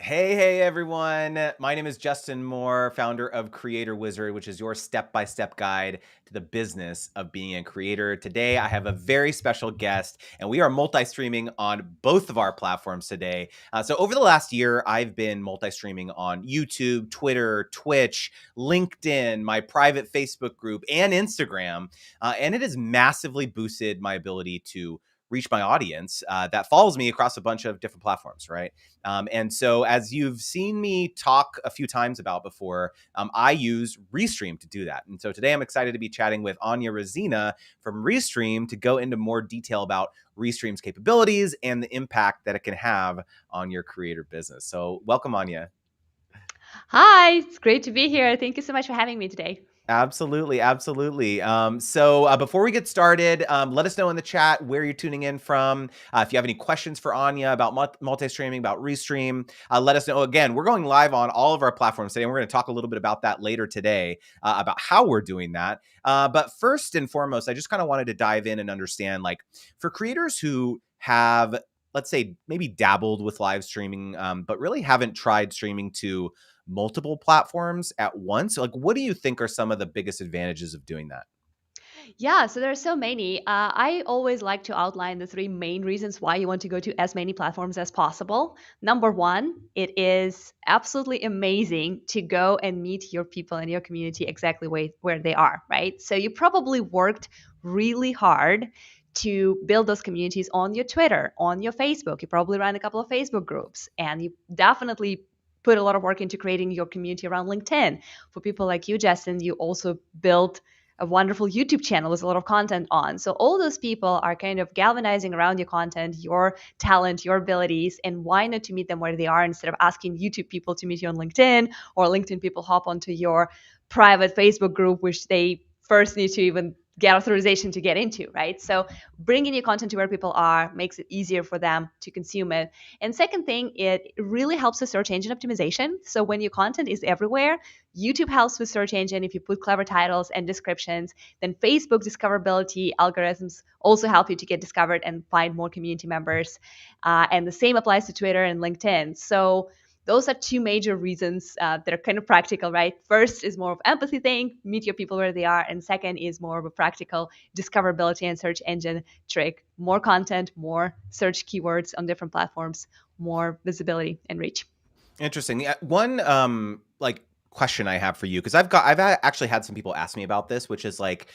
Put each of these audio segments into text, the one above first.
Hey everyone. My name is Justin Moore, founder of Creator Wizard, which is your step-by-step guide to the business of being a creator. Today, I have a very special guest, and we are multi-streaming on both of our platforms today. So over the last year, I've been multi-streaming on YouTube, Twitter, Twitch, LinkedIn, my private Facebook group, and Instagram. And it has massively boosted my ability to reach my audience that follows me across a bunch of different platforms, right? And so, as you've seen me talk a few times about before, I use Restream to do that. And so today I'm excited to be chatting with Anya Rosina from Restream to go into more detail about Restream's capabilities and the impact that it can have on your creator business. So welcome, Anya. Hi, it's great to be here. Thank you so much for having me today. Absolutely, absolutely. So before we get started, let us know in the chat where you're tuning in from. If you have any questions for Anya about multi-streaming, about Restream, let us know. Again, we're going live on all of our platforms today, and we're going to talk a little bit about that later today, about how we're doing that. But first and foremost, I just kind of wanted to dive in and understand, like, for creators who have, let's say, maybe dabbled with live streaming, but really haven't tried streaming to multiple platforms at once? Like, what do you think are some of the biggest advantages of doing that? Yeah, so there are so many. I always like to outline the three main reasons why you want to go to as many platforms as possible. Number one, it is absolutely amazing to go and meet your people in your community exactly where they are, right? So you probably worked really hard to build those communities on your Twitter, on your Facebook. You probably ran a couple of Facebook groups, and you definitely put a lot of work into creating your community around LinkedIn. For people like you, Justin, you also built a wonderful YouTube channel with a lot of content on. So all those people are kind of galvanizing around your content, your talent, your abilities, and why not to meet them where they are instead of asking YouTube people to meet you on LinkedIn, or LinkedIn people hop onto your private Facebook group, which they first need to even get authorization to get into, right? So bringing your content to where people are makes it easier for them to consume it. And second thing, it really helps with search engine optimization. So when your content is everywhere, YouTube helps with search engine. If you put clever titles and descriptions, then Facebook discoverability algorithms also help you to get discovered and find more community members. And the same applies to Twitter and LinkedIn. So those are two major reasons that are kind of practical, right? First is more of empathy thing, meet your people where they are. And second is more of a practical discoverability and search engine trick. More content, more search keywords on different platforms, more visibility and reach. Interesting. Yeah, one like question I have for you, because actually had some people ask me about this, which is like,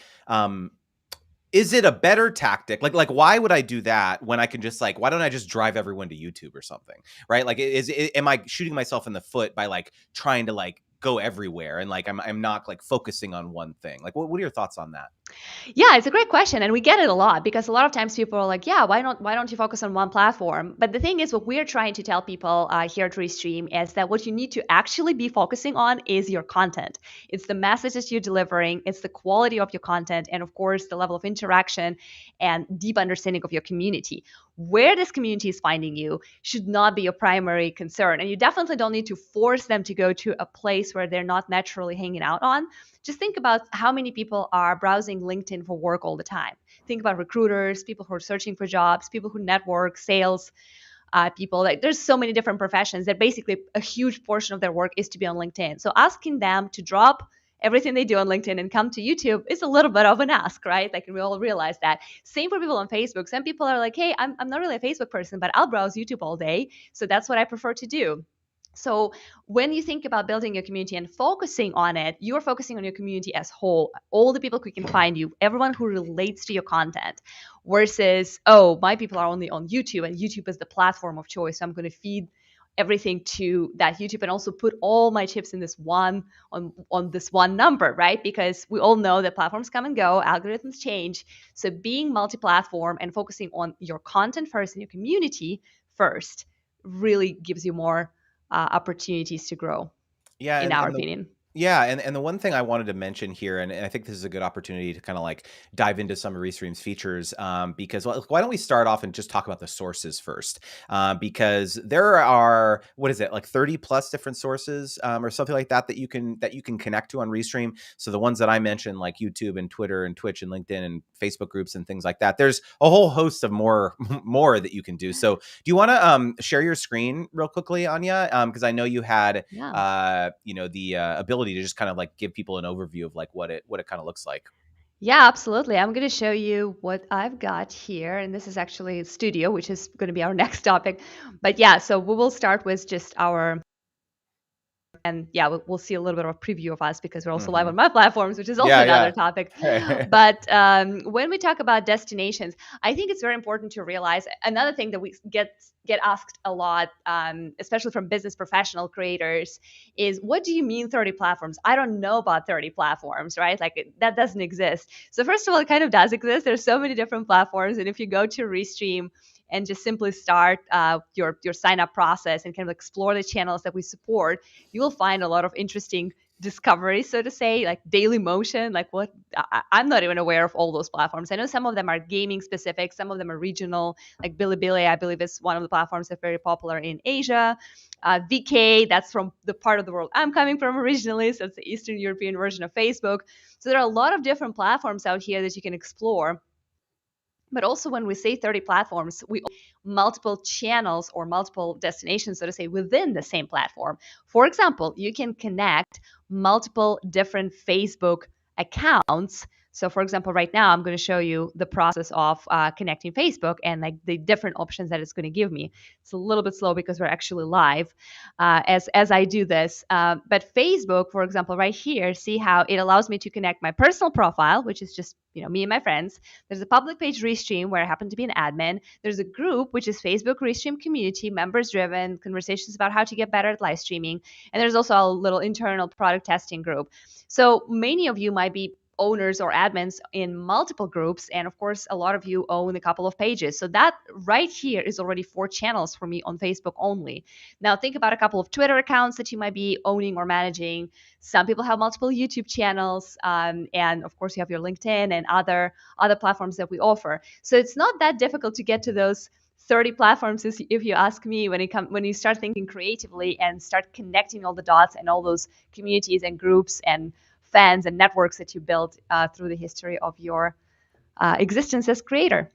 is it a better tactic? Like why would I do that when I can just, like, why don't I just drive everyone to YouTube or something? Right? Like, am I shooting myself in the foot by, like, trying to, like, go everywhere and, like, I'm not, like, focusing on one thing? Like, what are your thoughts on that? Yeah, it's a great question, and we get it a lot because a lot of times people are like, "Yeah, why don't you focus on one platform?" But the thing is, what we're trying to tell people here at Restream is that what you need to actually be focusing on is your content. It's the messages you're delivering, it's the quality of your content, and of course, the level of interaction and deep understanding of your community. Where this community is finding you should not be your primary concern, and you definitely don't need to force them to go to a place where they're not naturally hanging out on. Just think about how many people are browsing LinkedIn for work all the time. Think about recruiters, people who are searching for jobs, people who network, sales people. Like, there's so many different professions that basically a huge portion of their work is to be on LinkedIn. So asking them to drop everything they do on LinkedIn and come to YouTube is a little bit of an ask, right? Like, we all realize that. Same for people on Facebook. Some people are like, hey, I'm not really a Facebook person, but I'll browse YouTube all day. So that's what I prefer to do. So when you think about building your community and focusing on it, you're focusing on your community as whole, all the people who can find you, everyone who relates to your content, versus, oh, my people are only on YouTube and YouTube is the platform of choice. So I'm going to feed everything to that YouTube and also put all my chips in this one on this one number, right? Because we all know that platforms come and go, algorithms change. So being multi-platform and focusing on your content first and your community first really gives you more opportunities to grow, Yeah, in and our and the opinion. Yeah, and the one thing I wanted to mention here, and I think this is a good opportunity to kind of like dive into some of Restream's features, because why don't we start off and just talk about the sources first? Because there are, what is it, like 30 plus different sources, or something like that that you can connect to on Restream. So the ones that I mentioned, like YouTube and Twitter and Twitch and LinkedIn and Facebook groups and things like that, there's a whole host of more more that you can do. So do you want to share your screen real quickly, Anya? Because I know you had Yeah. the ability to just kind of like give people an overview of like what it kind of looks like. Yeah, absolutely. I'm going to show you what I've got here. And this is actually Studio, which is going to be our next topic. But yeah, so we will start with just our, and yeah, we'll see a little bit of a preview of us because we're also live Hmm. on my platforms, which is also Yeah, another topic. yeah. But when we talk about destinations, I think it's very important to realize another thing that we get asked a lot, especially from business professional creators, is what do you mean 30 platforms? I don't know about 30 platforms, right? Like that doesn't exist. So first of all, it kind of does exist. There's so many different platforms, and if you go to Restream and just simply start your sign up process and kind of explore the channels that we support, you will find a lot of interesting discoveries, so to say, like Daily Motion. Like what I'm not even aware of all those platforms. I know some of them are gaming specific, some of them are regional, like Bilibili, I believe, is one of the platforms that's very popular in Asia. VK, that's from the part of the world I'm coming from originally, so it's the Eastern European version of Facebook. So there are a lot of different platforms out here that you can explore. But also, when we say 30 platforms, we multiple channels or multiple destinations, so to say, within the same platform. For example, you can connect multiple different Facebook accounts. So, for example, right now, I'm going to show you the process of connecting Facebook and like the different options that it's going to give me. It's a little bit slow because we're actually live as I do this. But Facebook, for example, right here, see how it allows me to connect my personal profile, which is just me and my friends. There's a public page Restream where I happen to be an admin. There's a group which is Facebook Restream community, members driven, conversations about how to get better at live streaming. And there's also a little internal product testing group. So many of you might be owners or admins in multiple groups, and of course a lot of you own a couple of pages. So that right here is already 4 channels for me on Facebook only. Now think about a couple of Twitter accounts that you might be owning or managing. Some people have multiple YouTube channels, and of course you have your LinkedIn and other platforms that we offer. So it's not that difficult to get to those 30 platforms, if you ask me, when you start thinking creatively and start connecting all the dots and all those communities and groups and fans and networks that you built through the history of your existence as creator.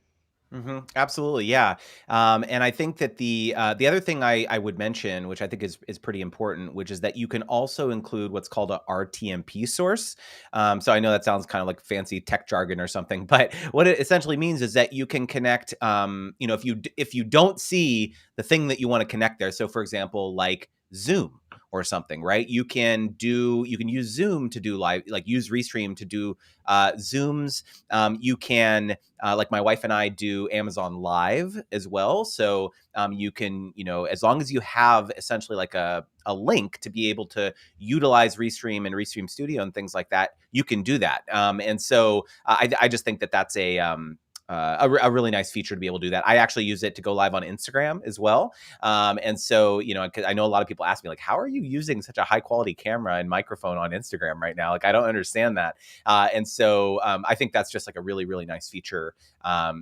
Absolutely, yeah. And I think that the other thing I would mention, which I think is pretty important, which is that you can also include what's called a RTMP source. So I know that sounds kind of like fancy tech jargon or something, but what it essentially means is that you can connect. If you don't see the thing that you want to connect there, so for example, like Zoom or something, right? You can use Zoom to do live, like use Restream to do Zooms. You can like my wife and I do Amazon Live as well. So you can, as long as you have essentially like a link to be able to utilize Restream and Restream Studio and things like that, you can do that. And so I just think that that's a really nice feature to be able to do that. I actually use it to go live on Instagram as well. And so, 'cause I know a lot of people ask me like, how are you using such a high quality camera and microphone on Instagram right now? Like, I don't understand that. And so I think that's just like a really, really nice feature.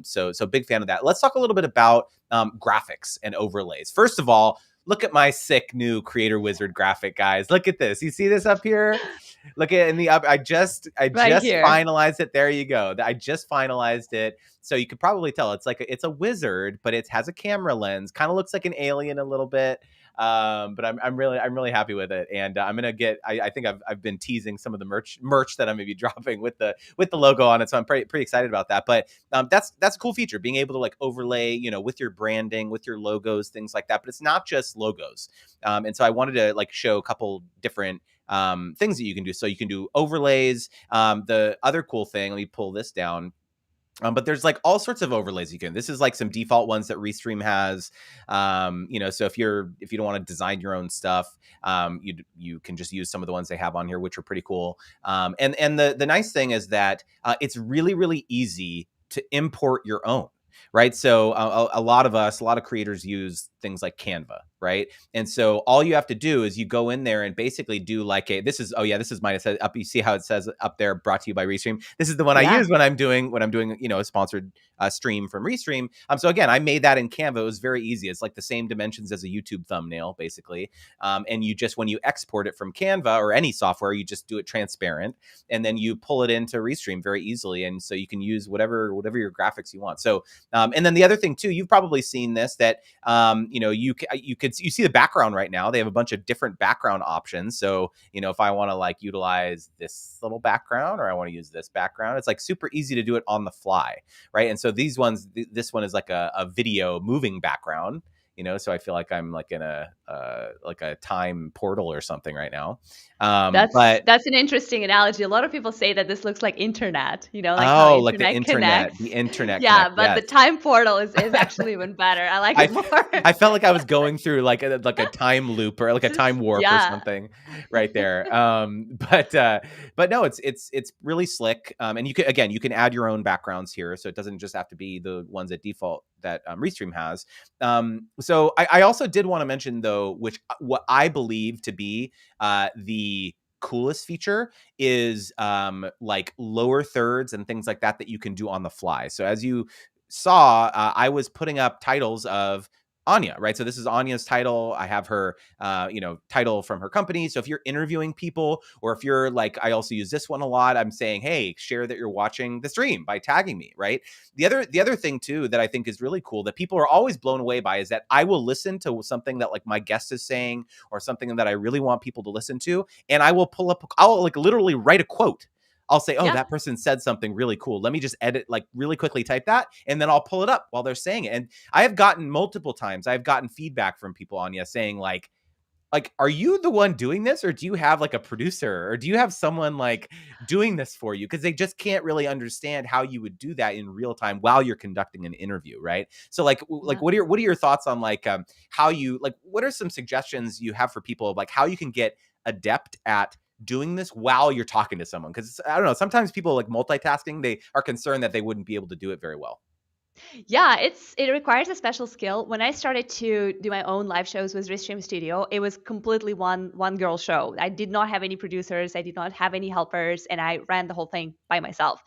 So big fan of that. Let's talk a little bit about graphics and overlays. First of all, look at my sick new Creator Wizard graphic, guys. Look at this. You see this up here? Look at in the up. I Right just here. finalized it. There you go. I just finalized it. So you could probably tell it's like it's a wizard, but it has a camera lens. Kind of looks like an alien a little bit. But I'm really happy with it, and I'm gonna get. I think I've been teasing some of the merch that I'm gonna be dropping with the logo on it, so I'm pretty excited about that. But that's a cool feature, being able to like overlay, with your branding, with your logos, things like that. But it's not just logos, and so I wanted to like show a couple different things that you can do. So you can do overlays. The other cool thing, let me pull this down. But there's like all sorts of overlays you can. This is like some default ones that Restream has. So if you don't want to design your own stuff, you can just use some of the ones they have on here, which are pretty cool. And the nice thing is that it's really really easy to import your own. Right. So a lot of creators use things like Canva. right? And so all you have to do is you go in there and basically do like a this is oh yeah, this is mine. It says up, you see how it says up there, brought to you by Restream. This is the one I Yeah. use when I'm doing a sponsored stream from Restream. So again, I made that in Canva. It was very easy. It's like the same dimensions as a YouTube thumbnail, basically. And you just, when you export it from Canva or any software, you just do it transparent, and then you pull it into Restream very easily. And so you can use whatever your graphics you want. So and then the other thing too, you've probably seen this, that you see the background right now. They have a bunch of different background options. So if I want to like utilize this little background, or I want to use this background, it's like super easy to do it on the fly, right? And so these ones, this one is like a video moving background. So I feel like I'm like in a time portal or something right now. That's But that's an interesting analogy. A lot of people say that this looks like internet, like how oh, like internet connects. the internet Yeah, connect. but the Yes. time portal is actually even better. I like it I more. I felt like I was going through like a time loop or like a time warp or Yeah. something right there. But no, it's really slick. And you can add your own backgrounds here, so it doesn't just have to be the ones at default that Restream has. So I also did want to mention though, which what I believe to be the coolest feature is like lower thirds and things like that you can do on the fly. So as you saw, I was putting up titles of Anya, right? So this is Anya's title. I have her, title from her company. So if you're interviewing people, or if you're like, I also use this one a lot. I'm saying, hey, share that you're watching the stream by tagging me, right? The other thing too that I think is really cool that people are always blown away by is that I will listen to something that like my guest is saying, or something that I really want people to listen to, and I'll like literally write a quote. I'll say, oh, Yeah. that person said something really cool. Let me just edit, like really quickly type that, and then I'll pull it up while they're saying it. And I have gotten multiple times, I've gotten feedback from people, Anya, saying like, are you the one doing this, or do you have like a producer, or do you have someone like doing this for you? Because they just can't really understand how you would do that in real time while you're conducting an interview, right? So like Yeah. what are your thoughts on like how you like, what are some suggestions you have for people of like how you can get adept at doing this while you're talking to someone? Because I don't know, sometimes people like multitasking, they are concerned that they wouldn't be able to do it very well. Yeah, it requires a special skill. When I started to do my own live shows with Restream Studio, it was completely one girl show. I did not have any producers, I did not have any helpers, and I ran the whole thing by myself.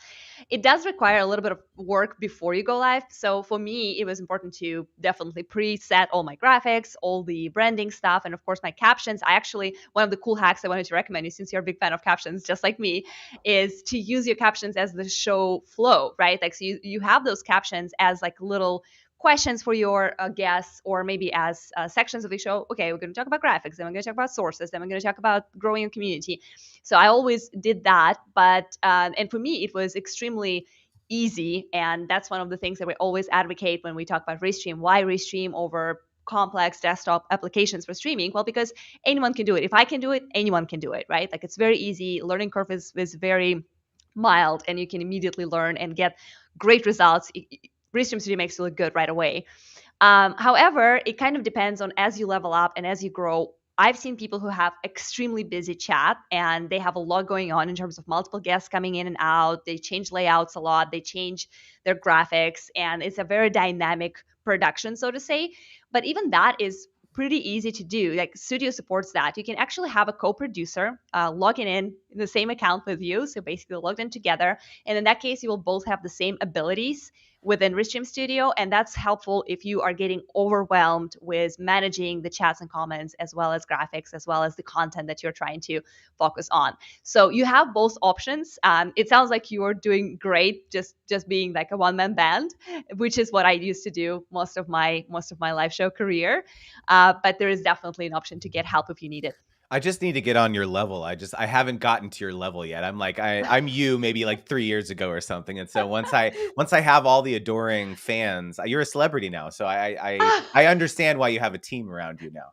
It does require a little bit of work before you go live. So for me, it was important to definitely preset all my graphics, all the branding stuff, and of course my captions. I actually, one of the cool hacks I wanted to recommend you, since you're a big fan of captions, just like me, is to use your captions as the show flow, right? Like, so you have those captions as like little questions for your guests, or maybe as sections of the show. Okay, we're going to talk about graphics, then we're going to talk about sources, then we're going to talk about growing a community. So I always did that, but and for me it was extremely easy, and that's one of the things that we always advocate when we talk about Restream. Why Restream over complex desktop applications for streaming? Well, because anyone can do it. If I can do it, anyone can do it, right? Like, it's very easy. Learning curve is very mild, and you can immediately learn and get great results. Restream Studio makes you look good right away. However, it kind of depends on, as you level up and as you grow. I've seen people who have extremely busy chat, and they have a lot going on in terms of multiple guests coming in and out. They change layouts a lot, they change their graphics, and it's a very dynamic production, so to say. But even that is pretty easy to do. Like, Studio supports that. You can actually have a co-producer logging in the same account with you, so basically logged in together. And in that case, you will both have the same abilities within Restream Studio, and that's helpful if you are getting overwhelmed with managing the chats and comments, as well as graphics, as well as the content that you're trying to focus on. So you have both options. It sounds like you're doing great, just being like a one-man band, which is what I used to do most of my live show career. But there is definitely an option to get help if you need it. I just need to get on your level. I haven't gotten to your level yet. I'm like I'm you maybe like 3 years ago or something. And so once I have all the adoring fans, you're a celebrity now. So I understand why you have a team around you now.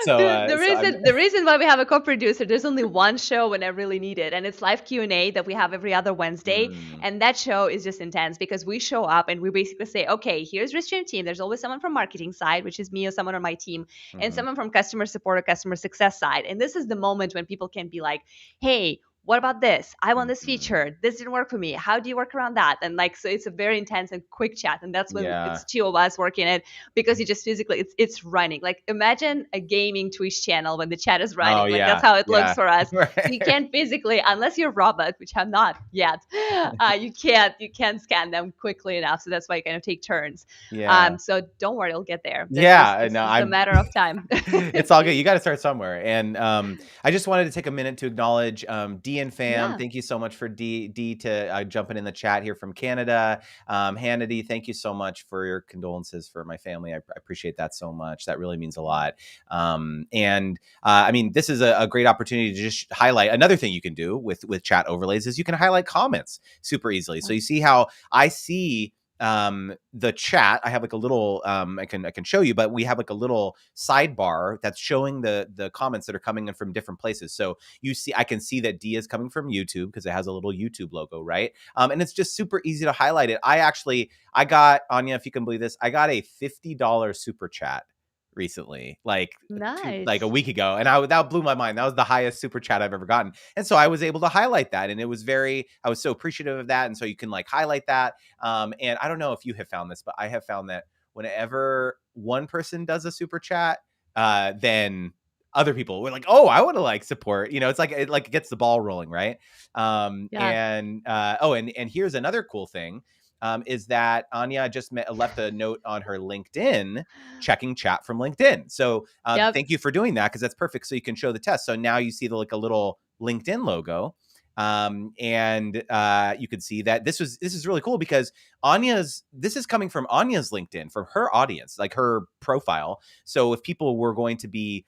So the so I'm reason why we have a co-producer, there's only one show when I really need it, and it's live Q&A that we have every other Wednesday. mm, And that show is just intense because we show up and we basically say, okay, here's Restream team. There's always someone from marketing side, which is me or someone on my team, and mhm. someone from customer support or customer success side. And this is the moment when people can be like, hey, what about this? I want this Mhm. feature. This didn't work for me. How do you work around that? And like, so it's a very intense and quick chat. And that's when Yeah. it's two of us working it, because you just physically, it's running. Like, imagine a gaming Twitch channel when the chat is Oh, running. Like, that's yeah. how it looks Yeah. for us. So you Right. can't physically, unless you're a robot, which I'm not yet, you can't scan them quickly enough. So that's why you kind of take turns. Yeah. So don't worry, it'll get there. Yeah, This no, is a I'm matter of time. it's all good. You gotta start somewhere, and, I just wanted to take a minute to acknowledge, D and Fam. Yeah. Thank you so much for D to, jumping in the chat here from Canada. Hannity, thank you so much for your condolences for my family. I appreciate that so much. That really means a lot. And, I mean, this is a great opportunity to just highlight another thing you can do with chat overlays is you can highlight comments super easily. So you see how I see the chat. I have like a little I can show you, but we have like a little sidebar that's showing the comments that are coming in from different places. So you see, I can see that D is coming from YouTube because it has a little YouTube logo, right? And it's just super easy to highlight it. I got, Anya, if you can believe this, I got a $50 super chat recently, like a Nice. week ago, and that blew my mind. That was the highest super chat I've ever gotten, and so I was able to highlight that, and I was so appreciative of that, and so you can like highlight that. And I don't know if you have found this, but I have found that whenever one person does a super chat, then other people were like, "Oh, I want to like support." It's like it gets the ball rolling, right? Yeah. And and here's another cool thing. Is that Anya just left a note on her LinkedIn, checking chat from LinkedIn. So Yep. thank you for doing that because that's perfect. So you can show the test. So now you see like a little LinkedIn logo, and you can see that this is really cool because this is coming from Anya's LinkedIn, from her audience, like her profile. So if people were going to be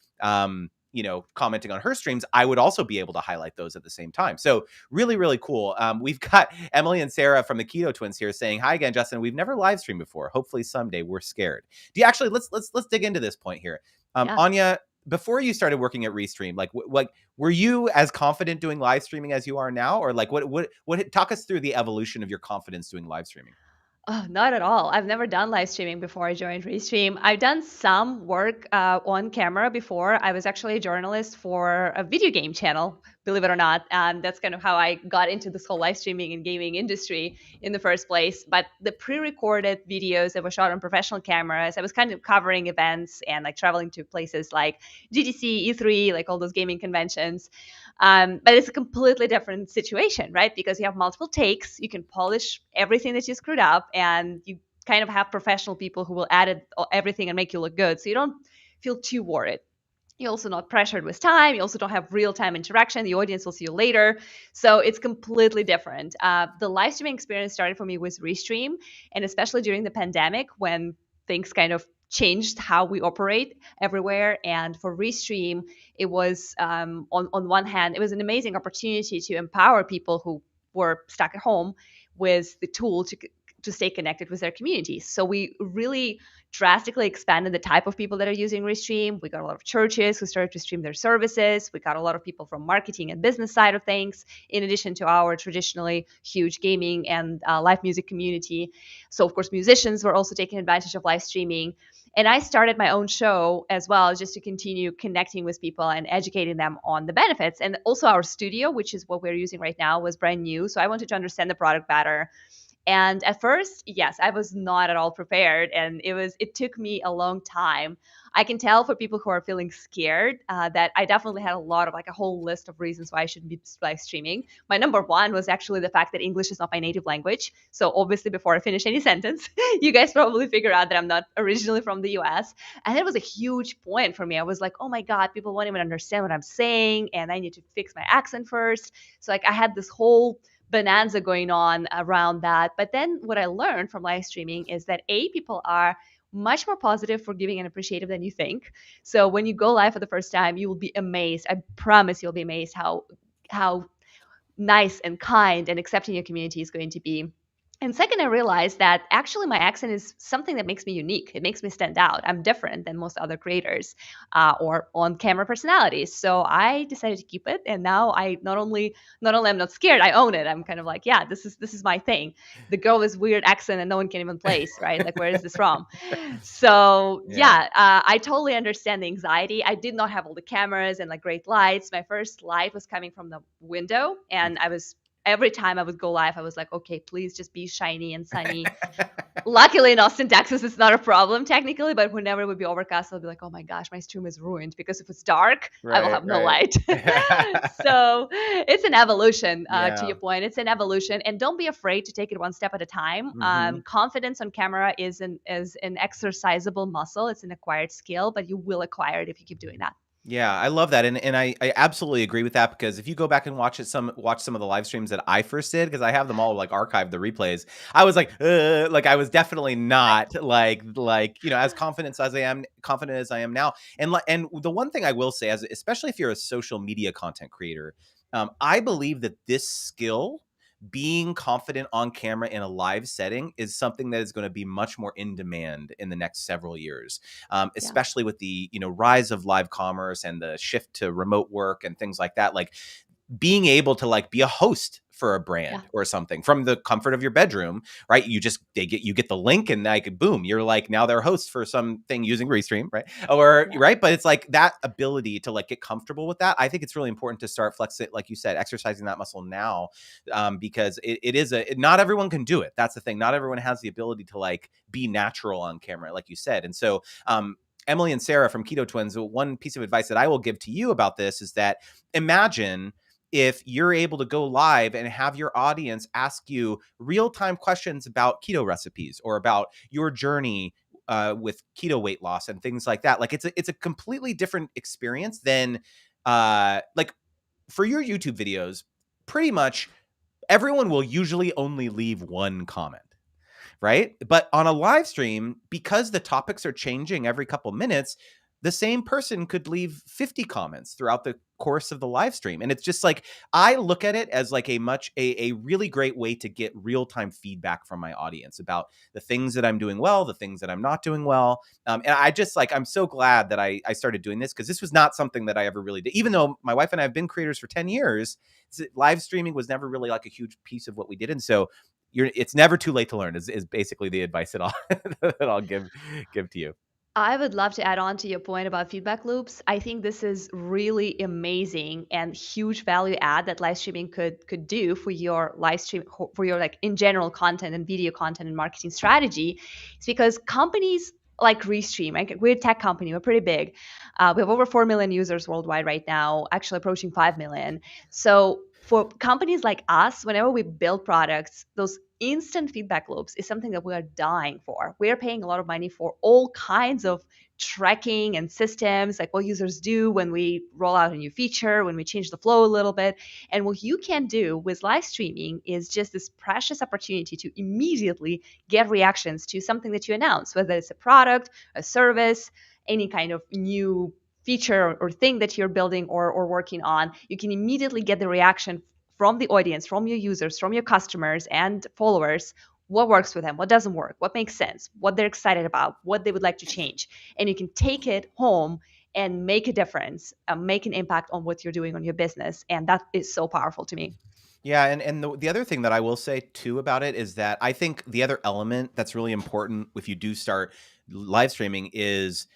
commenting on her streams, I would also be able to highlight those at the same time. So really, really cool. We've got Emily and Sarah from the Keto Twins here saying, "Hi again, Justin. We've never live streamed before. Hopefully someday. We're scared." Do you actually let's dig into this point here, Yeah. Anya? Before you started working at Restream, like were you as confident doing live streaming as you are now, or like what? Talk us through the evolution of your confidence doing live streaming. Oh, not at all. I've never done live streaming before I joined Restream. I've done some work on camera before. I was actually a journalist for a video game channel, believe it or not. And that's kind of how I got into this whole live streaming and gaming industry in the first place. But the pre recorded videos that were shot on professional cameras, I was kind of covering events and like traveling to places like GDC, E3, like all those gaming conventions. But it's a completely different situation, right? Because you have multiple takes, you can polish everything that you screwed up, and you kind of have professional people who will edit everything and make you look good. So you don't feel too worried. You're also not pressured with time. You also don't have real time interaction. The audience will see you later. So it's completely different. The live streaming experience started for me with Restream, and especially during the pandemic when things kind of changed how we operate everywhere. And for Restream, it was on one hand, it was an amazing opportunity to empower people who were stuck at home with the tool to stay connected with their communities. So we really drastically expanded the type of people that are using Restream. We got a lot of churches who started to stream their services. We got a lot of people from marketing and business side of things, in addition to our traditionally huge gaming and live music community. So of course, musicians were also taking advantage of live streaming. And I started my own show as well, just to continue connecting with people and educating them on the benefits. And also our studio, which is what we're using right now, was brand new. So I wanted to understand the product better. And at first, yes, I was not at all prepared, and it took me a long time. I can tell for people who are feeling scared that I definitely had a lot of like a whole list of reasons why I shouldn't be live streaming. My number one was actually the fact that English is not my native language. So obviously, before I finish any sentence, you guys probably figure out that I'm not originally from the US, and it was a huge point for me. I was like, oh my god, people won't even understand what I'm saying, and I need to fix my accent first. So like I had this whole bonanza going on around that. But then what I learned from live streaming is that people are much more positive, forgiving, and appreciative than you think. So when you go live for the first time, you will be amazed. I promise you'll be amazed how nice and kind and accepting your community is going to be. And second, I realized that actually my accent is something that makes me unique. It makes me stand out. I'm different than most other creators or on-camera personalities. So I decided to keep it, and now I not only I'm not scared, I own it. I'm kind of like, yeah, this is my thing. The girl with weird accent and no one can even place, right? Like, where is this from? So Yeah. yeah, I totally understand the anxiety. I did not have all the cameras and like great lights. My first light was coming from the window, and I was every time I would go live, I was like, okay, please just be shiny and sunny. Luckily in Austin, Texas, it's not a problem technically, but whenever it would be overcast, I'll be like, oh my gosh, my stream is ruined because if it's dark, I will Right, have no right. light. So it's an evolution, to Yeah. your point. It's an evolution, and don't be afraid to take it one step at a time. Hmm. Confidence on camera is an exercisable muscle. It's an acquired skill, but you will acquire it if you keep doing that. Yeah, I love that, and I absolutely agree with that because if you go back and watch some of the live streams that I first did, because I have them all like archived the replays, I was like I was definitely not like as confident as I am now, and the one thing I will say, as especially if you're a social media content creator, I believe that this skill, being confident on camera in a live setting, is something that is going to be much more in demand in the next several years, Yeah, especially with the rise of live commerce and the shift to remote work and things like that. Like being able to like be a host for a yeah, brand or something from the comfort of your bedroom, right? You get the link and like boom, you're like now they're hosts for something using Restream, right? Or yeah. right, but it's like that ability to like get comfortable with that. I think it's really important to start flexing, like you said, exercising that muscle now, because not everyone can do it. That's the thing. Not everyone has the ability to like be natural on camera, like you said, and so. Emily and Sarah from Keto Twins, one piece of advice that I will give to you about this is that imagine if you're able to go live and have your audience ask you real-time questions about keto recipes or about your journey with keto weight loss and things like that. Like it's a completely different experience than like for your YouTube videos. Pretty much everyone will usually only leave one comment, right? But on a live stream, because the topics are changing every couple minutes, the same person could leave 50 comments throughout the course of the live stream. And it's just like, I look at it as like a really great way to get real-time feedback from my audience about the things that I'm doing well, the things that I'm not doing well. And I just like, I'm so glad that I started doing this, because this was not something that I ever really did. Even though my wife and I have been creators for 10 years, live streaming was never really like a huge piece of what we did. And so it's never too late to learn is basically the advice that I'll that I'll give to you. I would love to add on to your point about feedback loops. I think this is really amazing and huge value add that live streaming could do for your live stream, for your like in general content and video content and marketing strategy. It's because companies like Restream, like we're a tech company, we're pretty big. We have over 4 million users worldwide right now, actually approaching 5 million. So for companies like us, whenever we build products, those instant feedback loops is something that we are dying for. We are paying a lot of money for all kinds of tracking and systems, like what users do when we roll out a new feature, when we change the flow a little bit. And what you can do with live streaming is just this precious opportunity to immediately get reactions to something that you announce, whether it's a product, a service, any kind of new feature or thing that you're building or working on. You can immediately get the reaction from the audience, from your users, from your customers and followers, what works for them, what doesn't work, what makes sense, what they're excited about, what they would like to change. And you can take it home and make a difference, make an impact on what you're doing on your business. And that is so powerful to me. Yeah, and the other thing that I will say too about it is that I think the other element that's really important if you do start live streaming is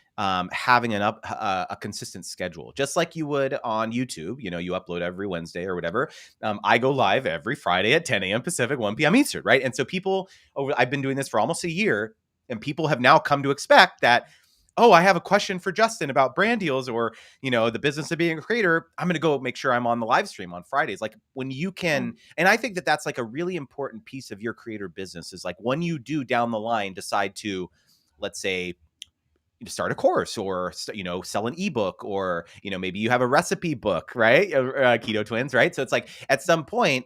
having a consistent schedule, just like you would on YouTube. You upload every Wednesday or whatever. I go live every Friday at 10 a.m. Pacific, 1 p.m. Eastern, right? And so I've been doing this for almost a year, and people have now come to expect that. Oh, I have a question for Justin about brand deals or the business of being a creator. I'm going to go make sure I'm on the live stream on Fridays. Like when you Yeah. can, and I think that that's like a really important piece of your creator business is like when you do down the line decide to, let's say, start a course or sell an ebook or maybe you have a recipe book, right? Keto Twins, right? So it's like at some point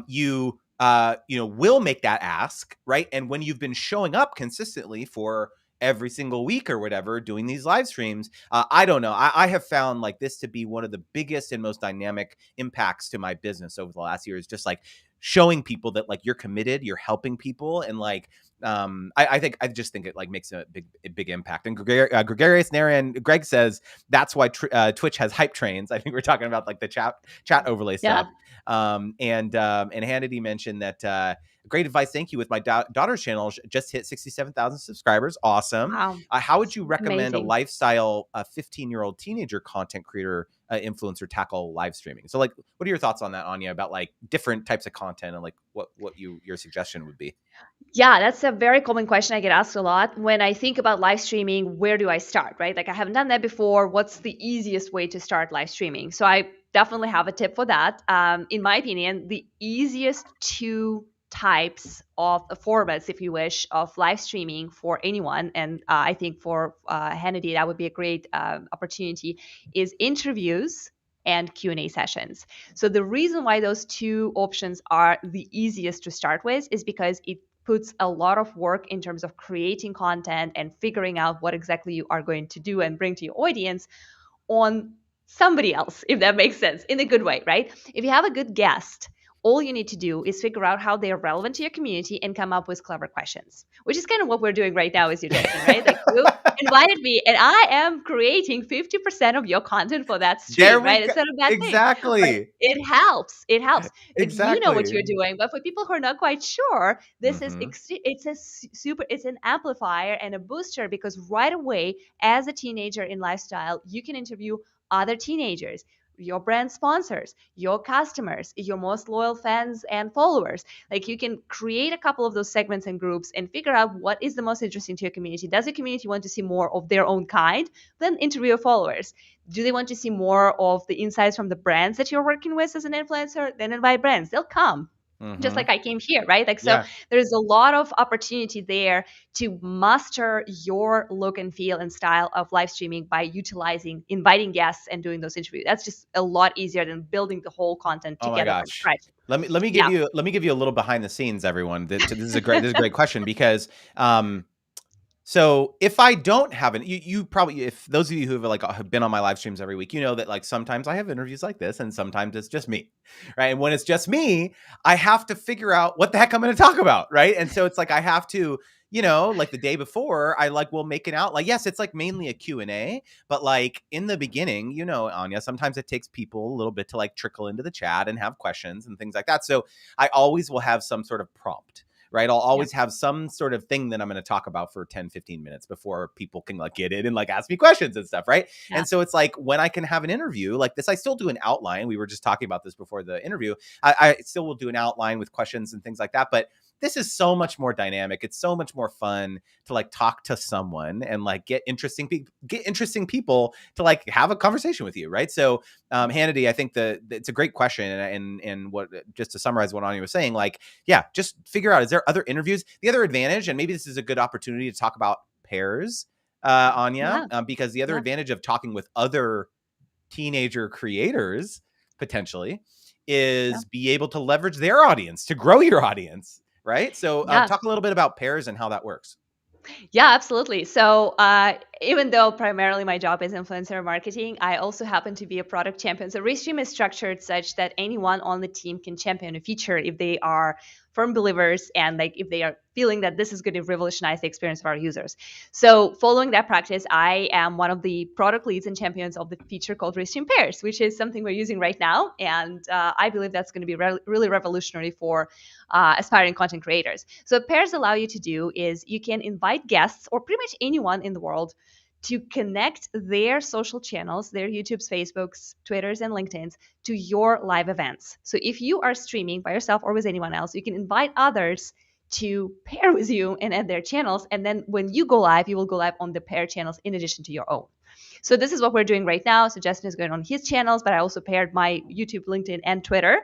you will make that ask, right? And when you've been showing up consistently for every single week or whatever doing these live streams, I don't know, I have found like this to be one of the biggest and most dynamic impacts to my business over the last year, is just like showing people that like you're committed, you're helping people, and like I just think it like makes a big impact. And Gregarious Naran Greg says that's why Twitch has hype trains. I think we're talking about like the chat overlay Yeah. stuff. And Hannity mentioned that great advice. Thank you. With my daughter's channel, just hit 67,000 subscribers. Awesome. Wow. How would you recommend a Amazing. lifestyle 15-year-old teenager content creator influencer tackle live streaming? So like, what are your thoughts on that, Anya, about like different types of content and like what your suggestion would be? Yeah, that's a very common question I get asked a lot. When I think about live streaming, where do I start, right? Like I haven't done that before. What's the easiest way to start live streaming? So I definitely have a tip for that. In my opinion, the easiest two types of formats, if you wish, of live streaming for anyone, and I think for Hannity, that would be a great opportunity, is interviews and Q&A sessions. So the reason why those two options are the easiest to start with is because it puts a lot of work in terms of creating content and figuring out what exactly you are going to do and bring to your audience on somebody else, if that makes sense, in a good way, right? If you have a good guest, all you need to do is figure out how they are relevant to your community and come up with clever questions, which is kind of what we're doing right now, as you're Justin, right? Like you invited me and I am creating 50% of your content for that There stream, we right? go. It's not a bad thing, but Exactly. it helps. It helps. Like you know what Exactly. you're doing, but for people who are not quite sure, this is Mm-hmm. it's a super, it's an amplifier and a booster because right away, as a teenager in lifestyle, you can interview other teenagers, your brand sponsors, your customers, your most loyal fans and followers. Like you can create a couple of those segments and groups and figure out what is the most interesting to your community. Does your community want to see more of their own kind? Then interview your followers. Do they want to see more of the insights from the brands that you're working with as an influencer? Then invite brands. They'll come. Just Mm-hmm. like I came here, right? Like, so Yeah. there's a lot of opportunity there to master your look and feel and style of live streaming by utilizing, inviting guests and doing those interviews. That's just a lot easier than building the whole content Oh my together from gosh. scratch. Let me give Yeah. you a little behind the scenes, everyone. This is a great question because so if I don't have you probably, if those of you who have been on my live streams every week, you know that like sometimes I have interviews like this and sometimes it's just me, right? And when it's just me, I have to figure out what the heck I'm going to talk about, right? And so it's like I have to, like the day before, I like will make it out. Like yes, it's like mainly a Q&A, but like in the beginning, Anya, sometimes it takes people a little bit to like trickle into the chat and have questions and things like that. So I always will have some sort of prompt, right? I'll Yeah. always have some sort of thing that I'm going to talk about for 10, 15 minutes before people can like get in and like ask me questions and stuff, right? Yeah. And so it's like when I can have an interview like this, I still do an outline. We were just talking about this before the interview. I still will do an outline with questions and things like that. But this is so much more dynamic. It's so much more fun to like talk to someone and like get interesting people to like have a conversation with you, right? So Hannity, I think it's a great question, and what, just to summarize what Anya was saying, like yeah, just figure out, is there other interviews? The other advantage, and maybe this is a good opportunity to talk about pairs, Anya, Yeah. because the other Yeah. advantage of talking with other teenager creators potentially is be able to leverage their audience to grow your audience, right? So Yeah. talk a little bit about pairs and how that works. Yeah, absolutely. So, even though primarily my job is influencer marketing, I also happen to be a product champion. So, Restream is structured such that anyone on the team can champion a feature if they are firm believers and like if they are feeling that this is going to revolutionize the experience of our users. So, following that practice, I am one of the product leads and champions of the feature called Restream Pairs, which is something we're using right now, and I believe that's going to be really revolutionary for aspiring content creators. So what pairs allow you to do is you can invite guests or pretty much anyone in the world to connect their social channels, their YouTubes, Facebooks, Twitters, and LinkedIn's to your live events. So if you are streaming by yourself or with anyone else, you can invite others to pair with you and add their channels. And then when you go live, you will go live on the pair channels in addition to your own. So this is what we're doing right now. So Justin is going on his channels, but I also paired my YouTube, LinkedIn, and Twitter.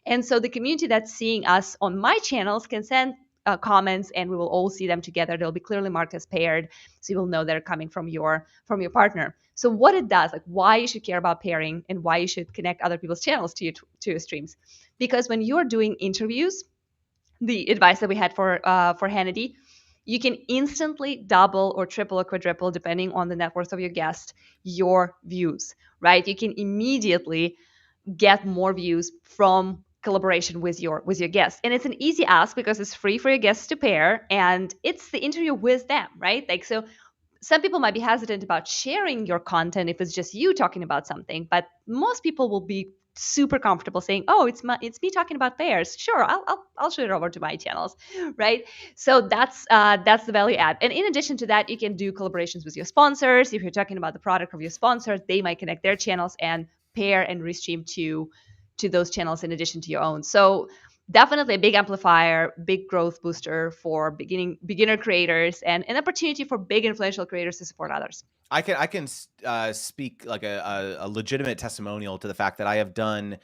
And so the community that's seeing us on my channels can send comments, and we will all see them together. They'll be clearly marked as paired, so you will know they're coming from your partner. So what it does, like why you should care about pairing and why you should connect other people's channels to your streams, because when you're doing interviews, the advice that we had for Hannity, you can instantly double or triple or quadruple, depending on the net worth of your guest, your views, right? You can immediately get more views from collaboration with your guests. And it's an easy ask because it's free for your guests to pair, and it's the interview with them, right? Like, so some people might be hesitant about sharing your content if it's just you talking about something, but most people will be super comfortable saying, "Oh, it's me talking about pairs. Sure, I'll shoot it over to my channels," right? So that's the value add. And in addition to that, you can do collaborations with your sponsors. If you're talking about the product of your sponsor, they might connect their channels and pair and restream to those channels in addition to your own. So definitely a big amplifier, big growth booster for beginner creators, and an opportunity for big influential creators to support others. I can speak like a legitimate testimonial to the fact that I have done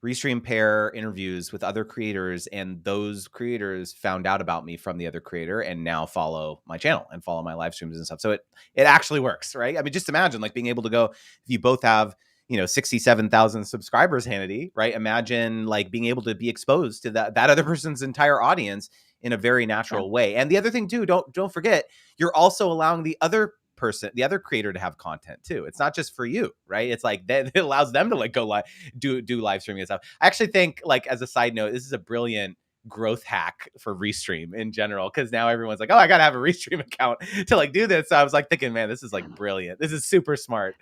Restream pair interviews with other creators, and those creators found out about me from the other creator and now follow my channel and follow my live streams and stuff. So it actually works, right? I mean, just imagine like being able to go, if you both have 67,000 subscribers, Hannity, right? Imagine like being able to be exposed to that other person's entire audience in a very Yeah. natural way. And the other thing too, don't forget, you're also allowing the other creator to have content too. It's not just for you, right? It's like that it allows them to like go live, do live streaming and stuff. I actually think, like, as a side note, this is a brilliant growth hack for Restream in general, because now everyone's like, oh, I gotta have a Restream account to like do this. So I was like thinking, man, this is like brilliant. This is super smart.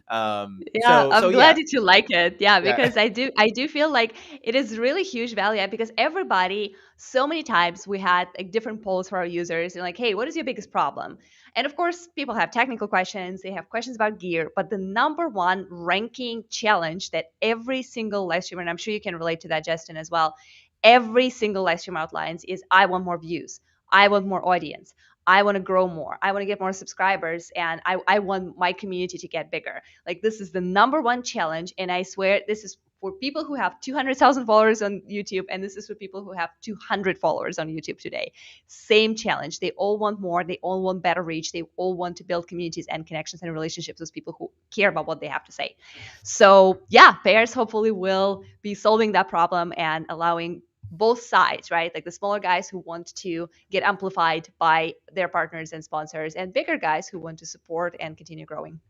Yeah, So I'm yeah. glad that you like it. Yeah, Yeah. because I do feel like it is really huge value add, because everybody, so many times we had like different polls for our users and like, hey, what is your biggest problem? And of course, people have technical questions, they have questions about gear, but the number one ranking challenge that every single live streamer, and I'm sure you can relate to that, Justin, as well, every single live stream outlines is, I want more views, I want more audience, I want to grow more, I want to get more subscribers, and I want my community to get bigger. Like, this is the number one challenge, and I swear this is for people who have 200,000 followers on YouTube, and this is for people who have 200 followers on YouTube today. Same challenge. They all want more. They all want better reach. They all want to build communities and connections and relationships with people who care about what they have to say. So yeah, pairs hopefully will be solving that problem and allowing both sides, right? Like the smaller guys who want to get amplified by their partners and sponsors, and bigger guys who want to support and continue growing.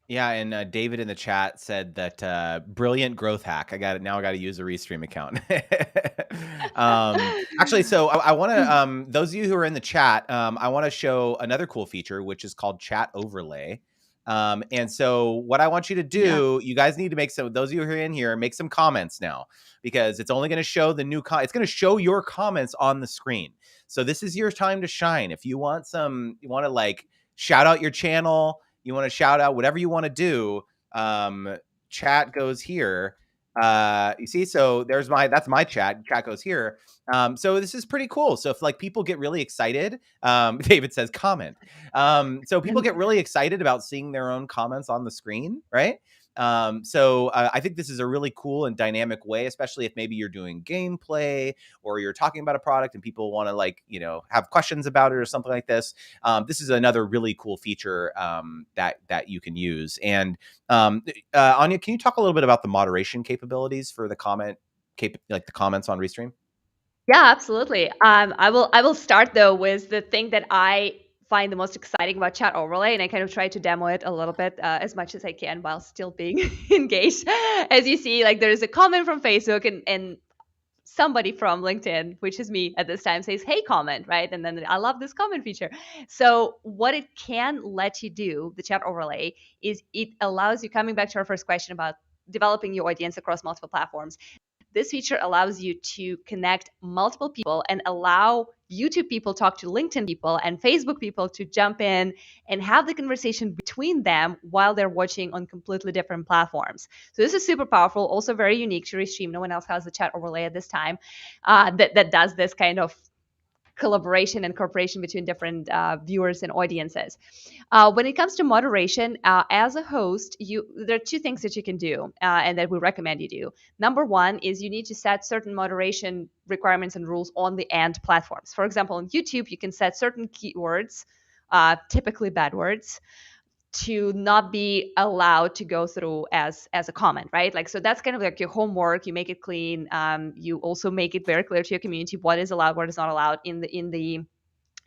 Yeah, and David in the chat said that brilliant growth hack. I got it now. I got to use a Restream account. Actually, so I want to those of you who are in the chat, I want to show another cool feature, which is called Chat Overlay. And so what I want you to Yeah. do, you guys need to make some. Those of you who are in here, make some comments now, because it's only going to show the new. It's going to show your comments on the screen. So this is your time to shine. If you want you want to like shout out your channel, you want to shout out whatever you want to do, chat goes here. You see, so that's my chat goes here. So this is pretty cool. So if like people get really excited, David says comment. So people get really excited about seeing their own comments on the screen, right? So I think this is a really cool and dynamic way, especially if maybe you're doing gameplay or you're talking about a product and people want to like, have questions about it or something like this. This is another really cool feature that you can use. And Anya, can you talk a little bit about the moderation capabilities for the like the comments on Restream? Yeah, absolutely. I will start though with the thing that I find the most exciting about Chat Overlay, and I kind of try to demo it a little bit as much as I can while still being engaged. As you see, like there's a comment from Facebook, and somebody from LinkedIn, which is me at this time, says, "Hey, comment," right? And then I love this comment feature. So what it can let you do, the Chat Overlay, is it allows you, coming back to our first question about developing your audience across multiple platforms, this feature allows you to connect multiple people and allow YouTube people talk to LinkedIn people and Facebook people to jump in and have the conversation between them while they're watching on completely different platforms. So this is super powerful, also very unique to Restream. No one else has the chat overlay at this time that does this kind of collaboration and cooperation between different viewers and audiences. When it comes to moderation, as a host, there are two things that you can do and that we recommend you do. Number one is you need to set certain moderation requirements and rules on the end platforms. For example, on YouTube, you can set certain keywords, typically bad words, to not be allowed to go through as a comment, right? Like, so that's kind of like your homework. You make it clean. You also make it very clear to your community what is allowed, what is not allowed in the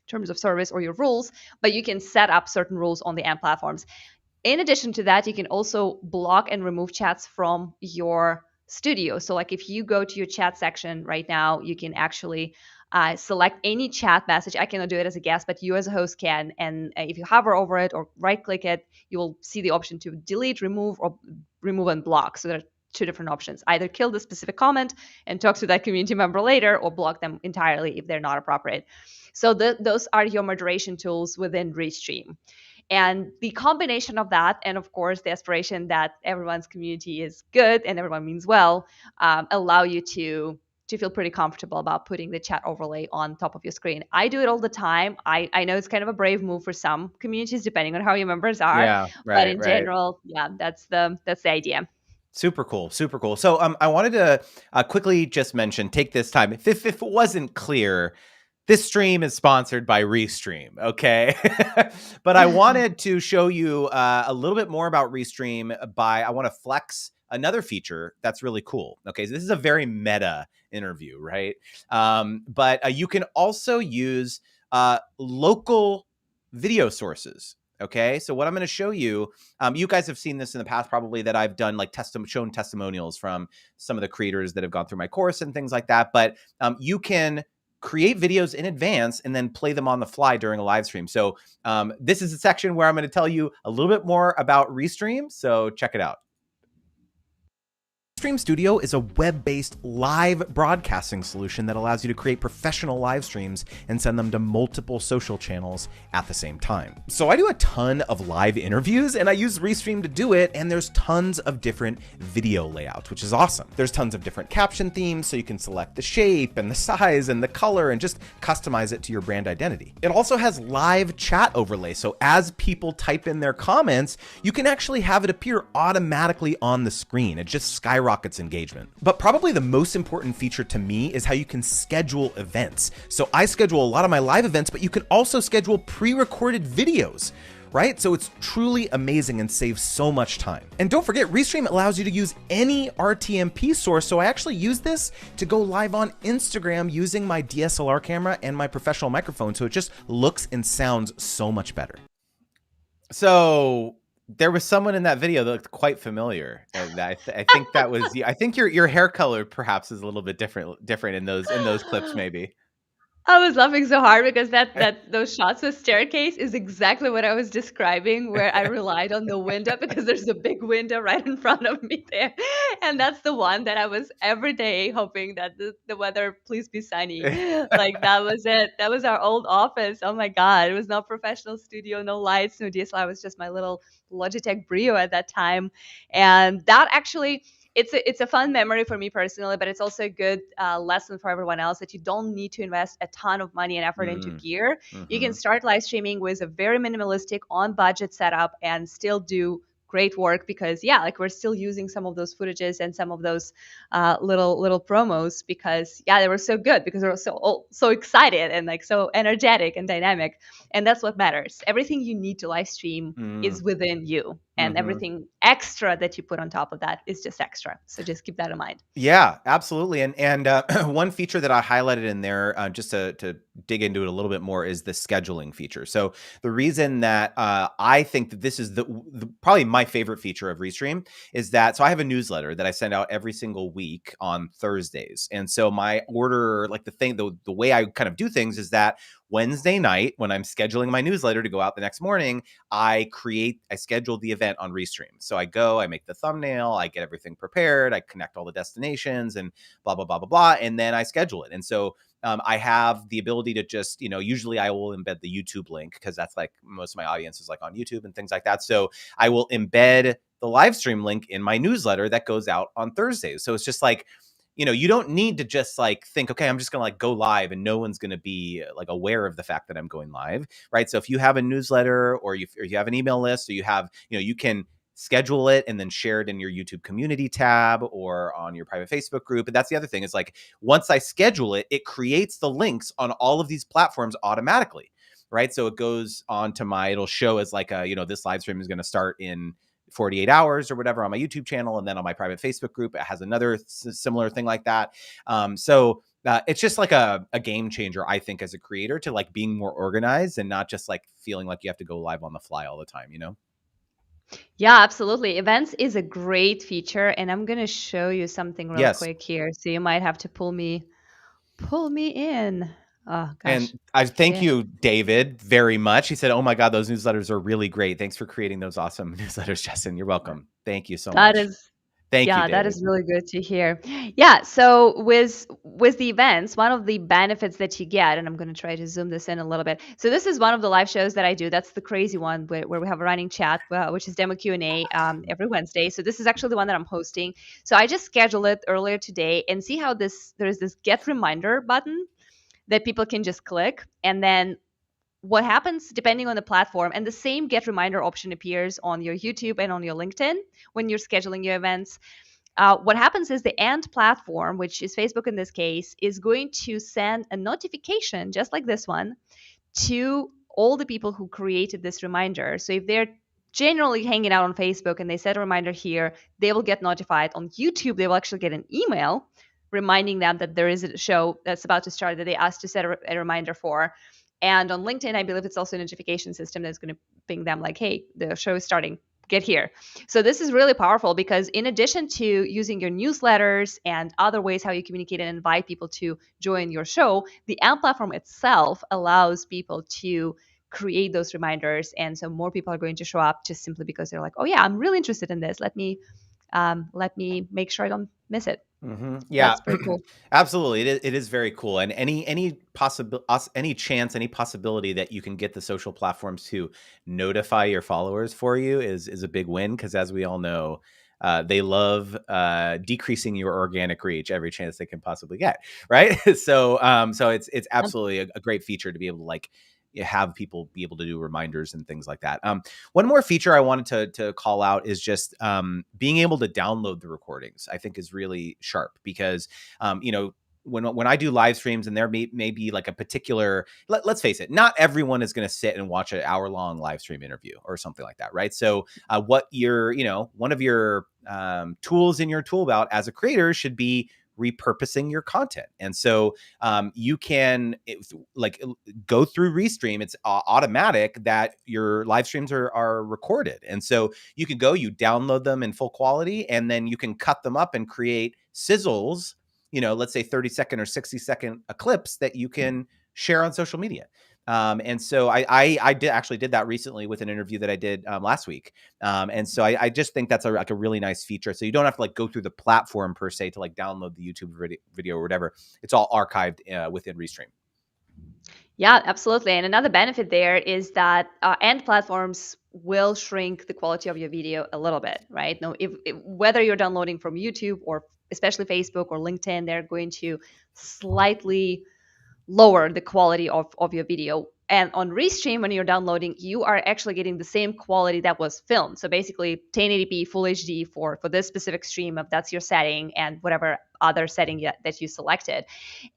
terms of service or your rules. But you can set up certain rules on the end platforms. In addition to that, you can also block and remove chats from your studio. So like if you go to your chat section right now, you can actually select any chat message. I cannot do it as a guest, but you as a host can. And if you hover over it or right click it, you will see the option to delete, remove, or remove and block. So there are two different options: either kill the specific comment and talk to that community member later, or block them entirely if they're not appropriate. So those are your moderation tools within Restream. And the combination of that, and of course, the aspiration that everyone's community is good and everyone means well, allow you to feel pretty comfortable about putting the chat overlay on top of your screen. I do it all the time. I know it's kind of a brave move for some communities, depending on how your members are, Yeah, but right, in right. general, yeah, that's the idea. Super cool, super cool. So I wanted to quickly just mention, take this time, if it wasn't clear, this stream is sponsored by Restream, okay? But I wanted to show you a little bit more about Restream I want to flex another feature that's really cool. Okay, so this is a very meta interview, right? But you can also use local video sources. Okay, so what I'm going to show you, you guys have seen this in the past probably, that I've done like shown testimonials from some of the creators that have gone through my course and things like that. But you can create videos in advance and then play them on the fly during a live stream. So this is a section where I'm going to tell you a little bit more about Restream. So check it out. Restream Studio is a web-based live broadcasting solution that allows you to create professional live streams and send them to multiple social channels at the same time. So I do a ton of live interviews and I use Restream to do it, and there's tons of different video layouts, which is awesome. There's tons of different caption themes, so you can select the shape and the size and the color and just customize it to your brand identity. It also has live chat overlay, so as people type in their comments, you can actually have it appear automatically on the screen. It just skyrockets engagement. But probably the most important feature to me is how you can schedule events. So I schedule a lot of my live events, but you can also schedule pre-recorded videos, right? So it's truly amazing and saves so much time. And don't forget, Restream allows you to use any Rtmp source. So I actually use this to go live on Instagram using my DSLR camera and my professional microphone. So it just looks and sounds so much better. So there was someone in that video that looked quite familiar, and I think that was you. I think your hair color perhaps is a little bit different in those clips, maybe. I was laughing so hard because those shots with staircase is exactly what I was describing, where I relied on the window because there's a big window right in front of me there. And that's the one that I was every day hoping that the weather please be sunny. Like that was it. That was our old office. Oh my God. It was no professional studio, no lights, no DSLR. It was just my little Logitech Brio at that time. And that actually, it's a fun memory for me personally, but it's also a good lesson for everyone else, that you don't need to invest a ton of money and effort into gear. You can start live streaming with a very minimalistic, on budget setup and still do great work, because yeah, like we're still using some of those footages and some of those little promos, because yeah, they were so good, because they were so excited and like so energetic and dynamic. And that's what matters. Everything you need to live stream is within you, and everything extra that you put on top of that is just extra. So just keep that in mind. Yeah, absolutely. And one feature that I highlighted in there, just to dig into it a little bit more, is the scheduling feature. So the reason that I think that this is the probably my favorite feature of Restream is that, so I have a newsletter that I send out every single week on Thursdays. And so my order, like the way I kind of do things is that Wednesday night, when I'm scheduling my newsletter to go out the next morning, I schedule the event on Restream. So I go, I make the thumbnail, I get everything prepared, I connect all the destinations and blah, blah, blah, blah, blah. And then I schedule it. And so I have the ability to just, usually I will embed the YouTube link, because that's like most of my audience is like on YouTube and things like that. So I will embed the live stream link in my newsletter that goes out on Thursdays. So it's just like, you don't need to just like think, okay, I'm just going to like go live and no one's going to be like aware of the fact that I'm going live. Right. So if you have a newsletter, or you have an email list, or you have, you can schedule it and then share it in your YouTube community tab or on your private Facebook group. And that's the other thing, is like, once I schedule it, it creates the links on all of these platforms automatically. Right. So it goes on to it'll show as like this live stream is going to start in 48 hours or whatever on my YouTube channel. And then on my private Facebook group, it has another similar thing like that. So it's just like a game changer, I think, as a creator, to like being more organized and not just like feeling like you have to go live on the fly all the time, Yeah, absolutely. Events is a great feature, and I'm gonna show you something real Yes. quick here. So you might have to pull me in. Oh And gosh. I thank Yeah. you, David, very much. He said, "Oh my God, those newsletters are really great. Thanks for creating those awesome newsletters, Justin. You're welcome. Thank you so That much." is Thank you, Yeah, that David. is really good to hear. Yeah, so with the events, one of the benefits that you get, and I'm going to try to zoom this in a little bit. So this is one of the live shows that I do. That's the crazy one where we have a running chat, which is demo Q&A every Wednesday. So this is actually the one that I'm hosting. So I just scheduled it earlier today, and see how there's this get reminder button that people can just click, and then what happens depending on the platform, and the same get reminder option appears on your YouTube and on your LinkedIn when you're scheduling your events. What happens is the end platform, which is Facebook in this case, is going to send a notification just like this one to all the people who created this reminder. So if they're generally hanging out on Facebook and they set a reminder here, they will get notified. On YouTube, they will actually get an email reminding them that there is a show that's about to start that they asked to set a reminder for. And on LinkedIn, I believe it's also a notification system that's going to ping them like, hey, the show is starting. Get here. So this is really powerful because in addition to using your newsletters and other ways how you communicate and invite people to join your show, the AMP platform itself allows people to create those reminders. And so more people are going to show up just simply because they're like, oh yeah, I'm really interested in this. Let me make sure I don't miss it. Yeah, That's pretty cool. absolutely. It is very cool. And any chance, any possibility that you can get the social platforms to notify your followers for you is a big win, because as we all know, they love decreasing your organic reach every chance they can possibly get, right? So it's absolutely a great feature to be able to like have people be able to do reminders and things like that. One more feature I wanted to call out is just being able to download the recordings. I think is really sharp, because when I do live streams and there may be like a particular, let's face it, not everyone is going to sit and watch an hour long live stream interview or something like that, right? So what one of your tools in your tool belt as a creator should be repurposing your content. And so you can go through Restream. It's automatic that your live streams are recorded. And so you can you download them in full quality, and then you can cut them up and create sizzles, let's say 30-second or 60-second clips that you can share on social media. And so I did that recently with an interview that I did last week. And so I just think that's like a really nice feature. So you don't have to like go through the platform per se to like download the YouTube video or whatever. It's all archived within Restream. Yeah, absolutely. And another benefit there is that end platforms will shrink the quality of your video a little bit, right? No, if whether you're downloading from YouTube or especially Facebook or LinkedIn, they're going to slightly lower the quality of your video. And on Restream, when you're downloading, you are actually getting the same quality that was filmed. So basically 1080p full HD for this specific stream, if that's your setting, and whatever other setting that you selected.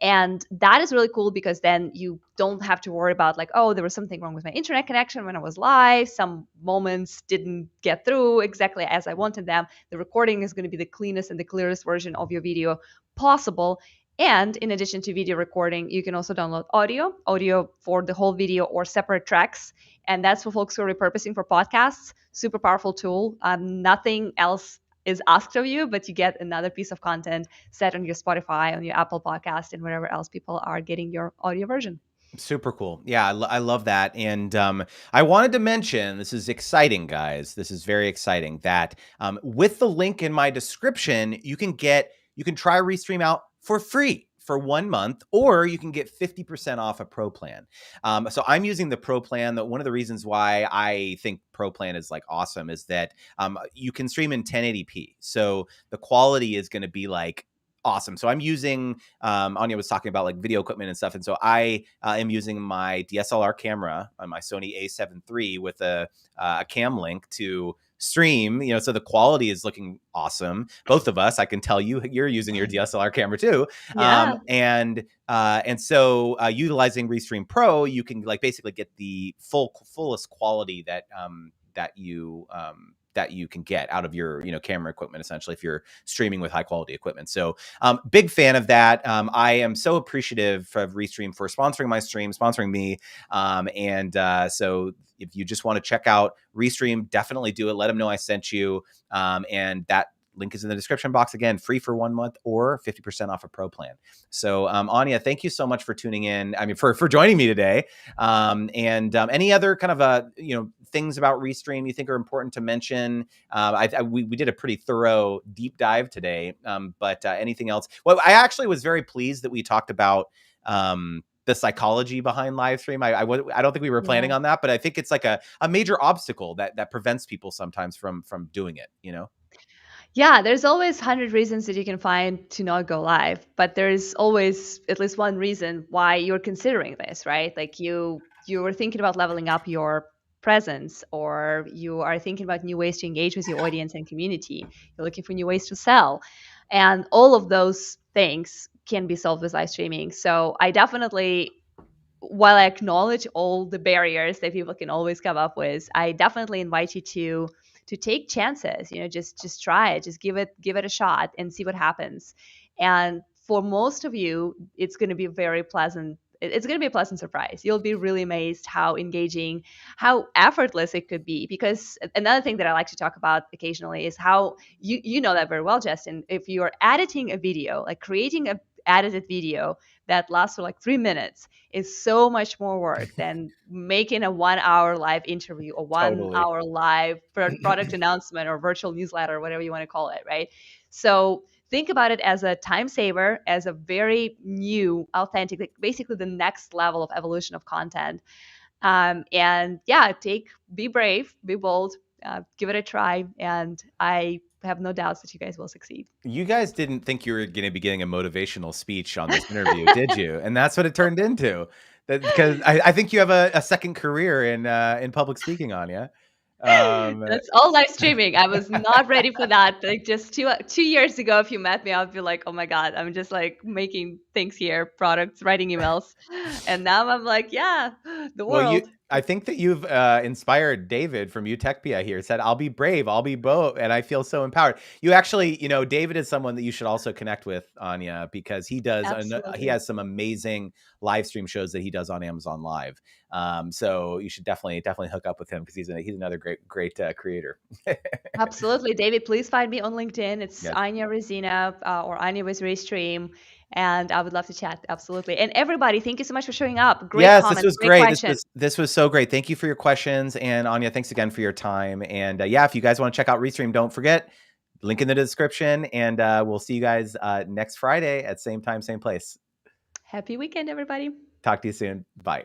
And that is really cool because then you don't have to worry about like, oh, there was something wrong with my internet connection when I was live. Some moments didn't get through exactly as I wanted them. The recording is going to be the cleanest and the clearest version of your video possible. And in addition to video recording, you can also download audio for the whole video or separate tracks. And that's for folks who are repurposing for podcasts. Super powerful tool. Nothing else is asked of you, but you get another piece of content set on your Spotify, on your Apple Podcast, and wherever else people are getting your audio version. Super cool. Yeah, I love that. And I wanted to mention, this is exciting, guys. This is very exciting that with the link in my description, you can try Restream out for free for 1 month, or you can get 50% off a pro plan. So I'm using the pro plan. That one of the reasons why I think pro plan is like awesome is that you can stream in 1080p. So the quality is going to be like awesome. So I'm using Anya was talking about like video equipment and stuff, and so I am using my DSLR camera on my Sony A7 III with a cam link to stream. So the quality is looking awesome. Both of us, I can tell you're using your DSLR camera too. Yeah. And so utilizing Restream Pro, you can like basically get the fullest quality that that you can get out of your camera equipment, essentially, if you're streaming with high quality equipment. So big fan of that. I am so appreciative of Restream for sponsoring my stream, sponsoring me. So if you just want to check out Restream, definitely do it. Let them know I sent you. And that link is in the description box. Again, free for 1 month or 50% off a pro plan. So Anya, thank you so much for tuning in. I mean, for joining me today. Any other kind of things about Restream you think are important to mention? We did a pretty thorough deep dive today. But anything else? Well, I actually was very pleased that we talked about the psychology behind live stream. I don't think we were planning on that, but I think it's like a major obstacle that prevents people sometimes from doing it, Yeah, there's always 100 reasons that you can find to not go live, but there's always at least one reason why you're considering this, right? Like you were thinking about leveling up your presence, or you are thinking about new ways to engage with your audience and community. You're looking for new ways to sell. And all of those things can be solved with live streaming. So I definitely, while I acknowledge all the barriers that people can always come up with, I definitely invite you to take chances. Just try it, just give it a shot and see what happens. And for most of you, it's going to be very pleasant. It's going to be a pleasant surprise. You'll be really amazed how engaging, how effortless it could be. Because another thing that I like to talk about occasionally is how you know that very well, Justin. If you're editing a video, like creating a edited video that lasts for like 3 minutes, is so much more work than making a 1 hour live interview or one Totally. hour live product announcement or virtual newsletter, or whatever you want to call it, right? So think about it as a time saver, as a very new, authentic, like basically the next level of evolution of content. And yeah, be brave, be bold, give it a try, and I have no doubts that you guys will succeed. You guys didn't think you were going to be getting a motivational speech on this interview, did you? And that's what it turned into. Because I think you have a second career in public speaking, Anya. That's all live streaming. I was not ready for that. Like just 2 years ago, if you met me, I'd be like, "Oh my god, I'm just like making things here, products, writing emails," and now I'm like, "Yeah, the Well, world." I think that you've inspired David from Utechpia here. Said, "I'll be brave, I'll be bold," and I feel so empowered. You actually, David is someone that you should also connect with, Anya, because he Absolutely. has some amazing live stream shows that he does on Amazon Live. So you should definitely hook up with him because he's another great creator. Absolutely. David, please find me on LinkedIn. It's Yes. Anya Rezina, or Anya with Restream. And I would love to chat. Absolutely. And everybody, thank you so much for showing up. Great Yes, this comments, was great great. questions. This was so great. Thank you for your questions, and Anya, thanks again for your time. And yeah, if you guys want to check out Restream, don't forget, link in the description, and we'll see you guys next Friday at same time, same place. Happy weekend, everybody. Talk to you soon. Bye.